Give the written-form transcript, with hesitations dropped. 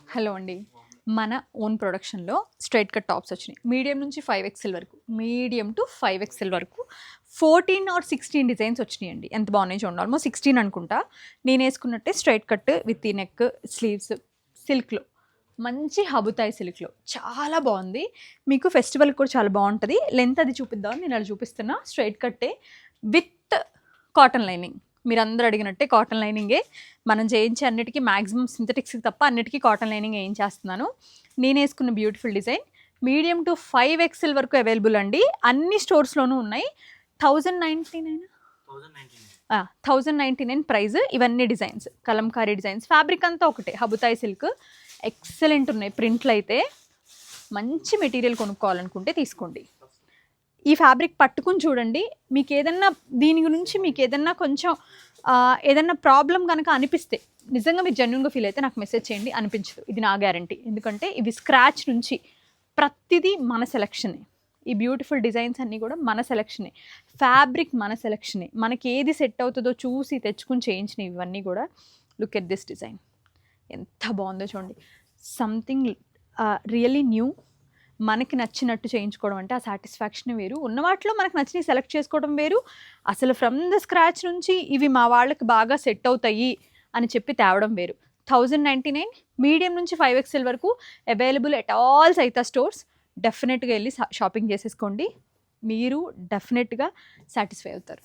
Hello అండి. మన own ప్రొడక్షన్‌లో స్ట్రెయిట్ కట్ టాప్స్ వచ్చినాయి. మీడియం నుంచి 5XL వరకు, మీడియం టు 5XL వరకు 14 ఆర్ 16 డిజైన్స్ వచ్చినాయండి. ఎంత బాగున్నాయి చూడండి. ఆల్మోస్ట్ 16 అనుకుంటా. నేనేసుకున్నట్టే స్ట్రెయిట్ కట్ విత్ ఈ నెక్, స్లీవ్స్ సిల్క్‌లో. మంచి హబుతాయి సిల్క్‌లో. చాలా బాగుంది. మీకు ఫెస్టివల్‌కి కూడా చాలా బాగుంటది. లెంత్ అది చూపిద్దాం. నేను అది చూపిస్తున్నా. స్ట్రెయిట్ కట్టే విత్ కాటన్ లైనింగ్. మీరందరూ అడిగినట్టే కాటన్ లైనింగే. మనం చేయించే అన్నిటికీ మ్యాక్సిమం సింథటిక్స్కి తప్ప అన్నిటికీ కాటన్ లైనింగ్ వేయించేస్తున్నాను. నేను వేసుకున్న beautiful design medium to 5XL వరకు అవైలబుల్ అండి. అన్ని స్టోర్స్లోనూ ఉన్నాయి. 1099 1099 ప్రైస్. ఇవన్నీ డిజైన్స్ కలంకారీ డిజైన్స్. ఫ్యాబ్రిక్ అంతా ఒకటే, హబుతాయి సిల్క్. ఎక్సలెంట్ ఉన్నాయి ప్రింట్లు అయితే. మంచి మెటీరియల్ కొనుక్కోవాలనుకుంటే తీసుకోండి. ఈ ఫ్యాబ్రిక్ పట్టుకుని చూడండి. మీకు ఏదన్నా దీని గురించి మీకు ఏదన్నా కొంచెం ఏదన్నా ప్రాబ్లం కనుక అనిపిస్తే, నిజంగా మీరు జెన్యున్గా ఫీల్ అయితే నాకు మెసేజ్ చేయండి. అనిపించదు, ఇది నా గ్యారంటీ. ఎందుకంటే ఇవి స్క్రాచ్ నుంచి ప్రతిదీ మన సెలక్షనే. ఈ బ్యూటిఫుల్ డిజైన్స్ అన్నీ కూడా మన సెలక్షనే. ఫ్యాబ్రిక్ మన సెలక్షనే. మనకి ఏది సెట్ అవుతుందో చూసి తెచ్చుకుని చేయించినవి ఇవన్నీ కూడా. లుక్ ఎట్ దిస్ డిజైన్, ఎంత బాగుందో చూడండి. Something really new. మనకి నచ్చినట్టు చేయించుకోవడం అంటే ఆ సాటిస్ఫాక్షన్ వేరు. ఉన్న వాటిలో మనకు నచ్చినవి సెలెక్ట్ చేసుకోవడం వేరు. అసలు ఫ్రమ్ ద స్క్రాచ్ నుంచి ఇవి మా వాళ్ళకి బాగా సెట్ అవుతాయి అని చెప్పి తేవడం వేరు. 1099 మీడియం నుంచి 5XL వరకు available at all Saitha stores. డెఫినెట్గా వెళ్ళి షాపింగ్ చేసేసుకోండి. మీరు డెఫినెట్గా సాటిస్ఫై అవుతారు.